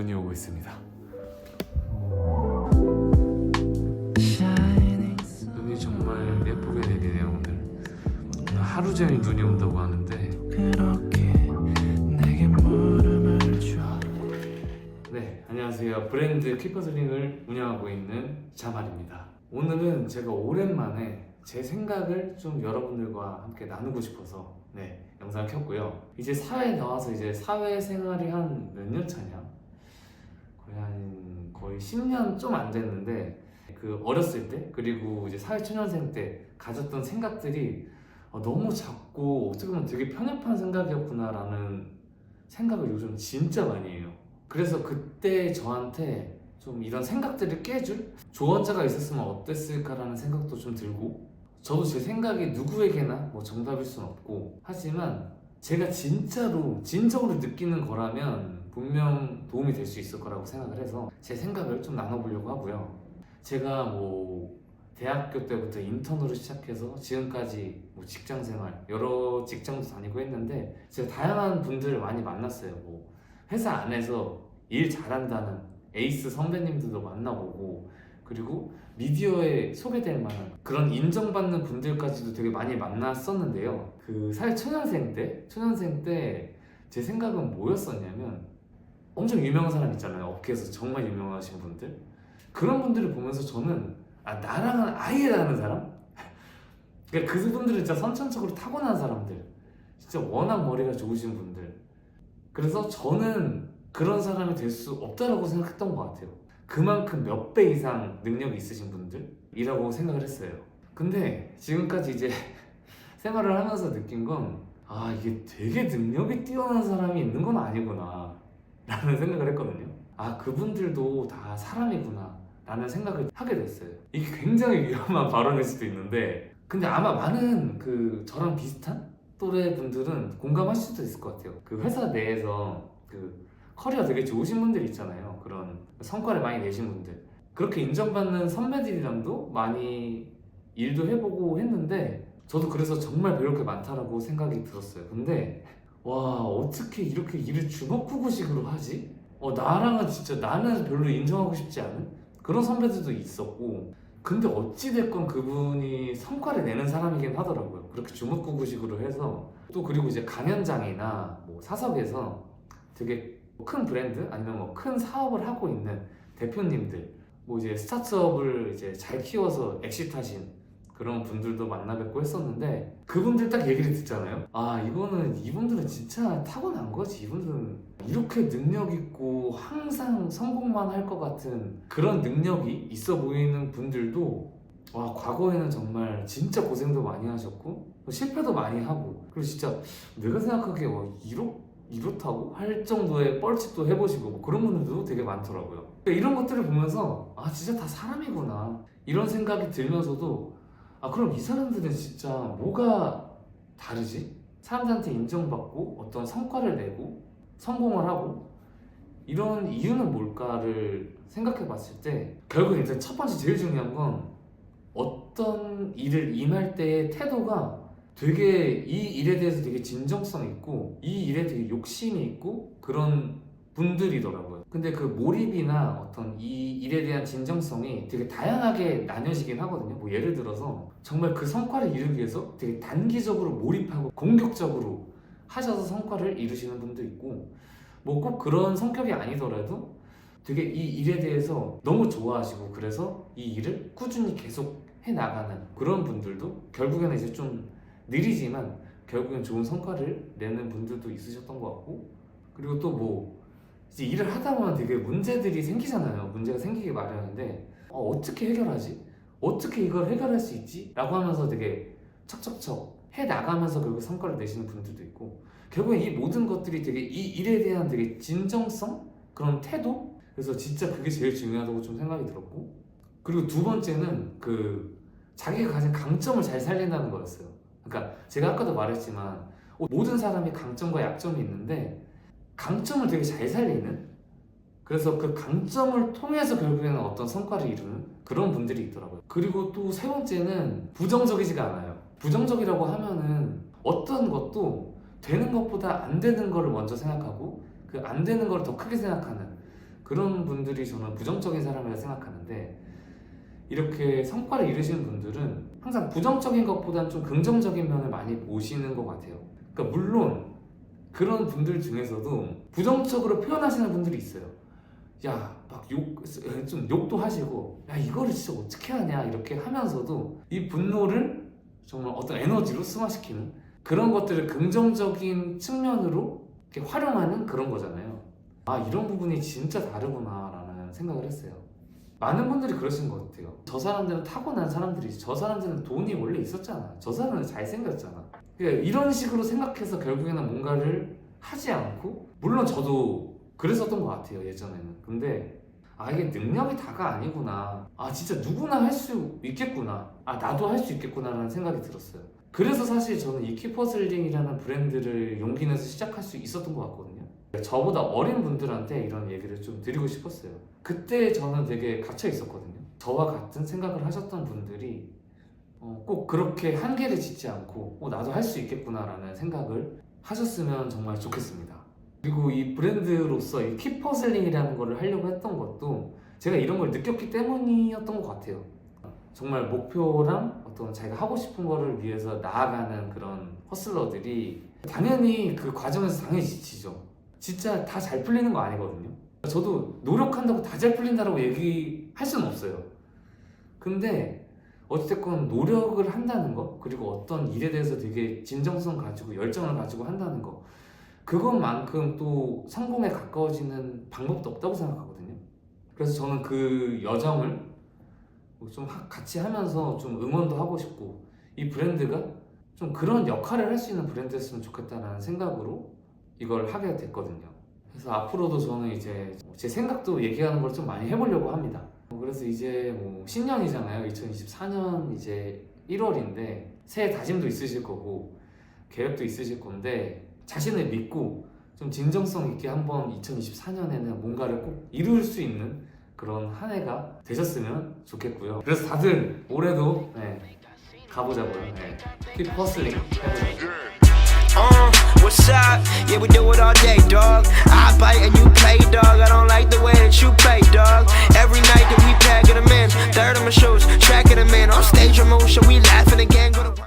눈이 오고 있습니다. 눈이 정말 예쁘게 내리네요. 오늘 하루 종일 눈이 온다고 하는데 네, 안녕하세요. 브랜드 키퍼슬링을 운영하고 있는 자말입니다. 오늘은 제가 오랜만에 제 생각을 좀 여러분들과 함께 나누고 싶어서 영상을 켰고요. 이제 사회에 나와서 이제 사회생활이 한 몇 년 차냐? 거의 10년 좀 안 됐는데 그 어렸을 때 그리고 이제 사회초년생 때 가졌던 생각들이 너무 작고 어떻게 보면 되게 편협한 생각이었구나라는 생각을 요즘 진짜 많이 해요. 그래서 그때 저한테 좀 이런 생각들을 깨줄 조언자가 있었으면 어땠을까라는 생각도 좀 들고, 저도 제 생각이 누구에게나 뭐 정답일 순 없고 하지만 제가 진정으로 느끼는 거라면 분명 도움이 될 수 있을 거라고 생각을 해서 제 생각을 좀 나눠보려고 하고요. 제가 뭐 대학교 때부터 인턴으로 시작해서 지금까지 뭐 직장생활 여러 직장도 다니고 했는데 제가 다양한 분들을 많이 만났어요. 뭐 회사 안에서 일 잘한다는 에이스 선배님들도 만나보고, 그리고 미디어에 소개될 만한 그런 인정받는 분들까지도 되게 많이 만났었는데요. 그 사회 초년생 때 제 생각은 뭐였었냐면, 엄청 유명한 사람 있잖아요. 업계에서 정말 유명하신 분들, 그런 분들을 보면서 저는 나랑은 아예 다른 사람? 그러니까 그분들은 진짜 선천적으로 타고난 사람들, 진짜 워낙 머리가 좋으신 분들, 그래서 저는 그런 사람이 될 수 없다라고 생각했던 것 같아요. 그만큼 몇 배 이상 능력이 있으신 분들이라고 생각을 했어요. 근데 지금까지 이제 생활을 하면서 느낀 건 이게 되게 능력이 뛰어난 사람이 있는 건 아니구나 라는 생각을 했거든요. 그분들도 다 사람이구나 라는 생각을 하게 됐어요. 이게 굉장히 위험한 발언일 수도 있는데, 근데 아마 많은 저랑 비슷한 또래 분들은 공감하실 수도 있을 것 같아요. 그 회사 내에서 커리어 되게 좋으신 분들 있잖아요. 그런 성과를 많이 내신 분들, 그렇게 인정받는 선배들이랑도 많이 일도 해보고 했는데, 저도 그래서 정말 배울 게 많다라고 생각이 들었어요. 근데 와, 어떻게 이렇게 일을 주먹구구식으로 하지? 나랑은 진짜 나는 별로 인정하고 싶지 않은 그런 선배들도 있었고, 근데 어찌됐건 그분이 성과를 내는 사람이긴 하더라고요. 그렇게 주먹구구식으로 해서. 또 그리고 이제 강연장이나 뭐 사석에서 되게 큰 브랜드 아니면 뭐 큰 사업을 하고 있는 대표님들, 뭐 이제 스타트업을 이제 잘 키워서 엑시트하신 그런 분들도 만나 뵙고 했었는데, 그분들 딱 얘기를 듣잖아요. 이분들은 진짜 타고난 거지. 이분들은 이렇게 능력 있고 항상 성공만 할 것 같은 그런 능력이 있어 보이는 분들도 과거에는 정말 진짜 고생도 많이 하셨고 실패도 많이 하고, 그리고 진짜 내가 생각하기에 이렇다고 할 정도의 뻘짓도 해보시고 뭐 그런 분들도 되게 많더라고요. 그러니까 이런 것들을 보면서 진짜 다 사람이구나 이런 생각이 들면서도 그럼 이 사람들은 진짜 뭐가 다르지? 사람들한테 인정받고 어떤 성과를 내고 성공을 하고 이런 이유는 뭘까를 생각해 봤을 때, 결국 일단 첫 번째 제일 중요한 건 어떤 일을 임할 때의 태도가 되게 이 일에 대해서 되게 진정성 있고 이 일에 되게 욕심이 있고 그런 분들이더라고요. 근데 그 몰입이나 어떤 이 일에 대한 진정성이 되게 다양하게 나뉘어지긴 하거든요. 뭐 예를 들어서 정말 그 성과를 이루기 위해서 되게 단기적으로 몰입하고 공격적으로 하셔서 성과를 이루시는 분도 있고, 뭐 꼭 그런 성격이 아니더라도 되게 이 일에 대해서 너무 좋아하시고 그래서 이 일을 꾸준히 계속 해나가는 그런 분들도 결국에는 이제 좀 느리지만 결국엔 좋은 성과를 내는 분들도 있으셨던 것 같고, 그리고 또 뭐 이제 일을 하다 보면 되게 문제들이 생기잖아요. 문제가 생기기 마련인데 어떻게 해결하지? 어떻게 이걸 해결할 수 있지? 라고 하면서 되게 척척척 해나가면서 결국 성과를 내시는 분들도 있고, 결국엔 이 모든 것들이 되게 이 일에 대한 되게 진정성? 그런 태도? 그래서 진짜 그게 제일 중요하다고 좀 생각이 들었고, 그리고 두 번째는 자기가 가진 강점을 잘 살린다는 거였어요. 그러니까 제가 아까도 말했지만 모든 사람이 강점과 약점이 있는데 강점을 되게 잘 살리는, 그래서 그 강점을 통해서 결국에는 어떤 성과를 이루는 그런 분들이 있더라고요. 그리고 또 세 번째는 부정적이지가 않아요. 부정적이라고 하면은 어떤 것도 되는 것보다 안 되는 거를 먼저 생각하고 그 안 되는 거를 더 크게 생각하는 그런 분들이 저는 부정적인 사람이라 생각하는데, 이렇게 성과를 이루시는 분들은 항상 부정적인 것보다는 좀 긍정적인 면을 많이 보시는 것 같아요. 그러니까 물론 그런 분들 중에서도 부정적으로 표현하시는 분들이 있어요. 야, 막 좀 욕도 하시고, 야, 이거를 진짜 어떻게 하냐 이렇게 하면서도 이 분노를 정말 어떤 에너지로 승화시키는 그런 것들을 긍정적인 측면으로 이렇게 활용하는 그런 거잖아요. 아, 이런 부분이 진짜 다르구나 라는 생각을 했어요. 많은 분들이 그러신 것 같아요. 저 사람들은 타고난 사람들이지, 저 사람들은 돈이 원래 있었잖아, 저 사람은 잘생겼잖아. 그러니까 이런 식으로 생각해서 결국에는 뭔가를 하지 않고, 물론 저도 그랬었던 것 같아요 예전에는. 근데 이게 능력이 다가 아니구나, 진짜 누구나 할 수 있겠구나, 나도 할 수 있겠구나 라는 생각이 들었어요. 그래서 사실 저는 이 키퍼슬링이라는 브랜드를 용기 내서 시작할 수 있었던 것 같거든요. 저보다 어린 분들한테 이런 얘기를 좀 드리고 싶었어요. 그때 저는 되게 갇혀 있었거든요. 저와 같은 생각을 하셨던 분들이 꼭 그렇게 한계를 짓지 않고 나도 할 수 있겠구나 라는 생각을 하셨으면 정말 좋겠습니다. 그리고 이 브랜드로서 이 키퍼슬링이라는 거를 하려고 했던 것도 제가 이런 걸 느꼈기 때문이었던 것 같아요. 정말 목표랑 어떤 자기가 하고 싶은 거를 위해서 나아가는 그런 허슬러들이 당연히 그 과정에서 당연히 지치죠. 진짜 다 잘 풀리는 거 아니거든요. 저도 노력한다고 다 잘 풀린다고 얘기할 수는 없어요. 근데 어쨌든 노력을 한다는 거, 그리고 어떤 일에 대해서 되게 진정성 가지고 열정을 가지고 한다는 거, 그것만큼 또 성공에 가까워지는 방법도 없다고 생각하거든요. 그래서 저는 그 여정을 좀 같이 하면서 좀 응원도 하고 싶고, 이 브랜드가 좀 그런 역할을 할 수 있는 브랜드였으면 좋겠다는 생각으로 이걸 하게 됐거든요. 그래서 앞으로도 저는 이제 제 생각도 얘기하는 걸 좀 많이 해보려고 합니다. 그래서 이제 신년이잖아요. 2024년 이제 1월인데 새해 다짐도 있으실 거고 계획도 있으실 건데, 자신을 믿고 좀 진정성 있게 한번 2024년에는 뭔가를 꼭 이룰 수 있는 그런 한 해가 되셨으면 좋겠고요. 그래서 다들 올해도 가보자고요. Keep hustling 해보자고요. What's up? Yeah, we do it all day, dog. I bite and you play, dog. I don't like the way that you play, dog. Every night that we packing them in, third of my shows, tracking them in. On stage, emotion, we laughing again. Go to work.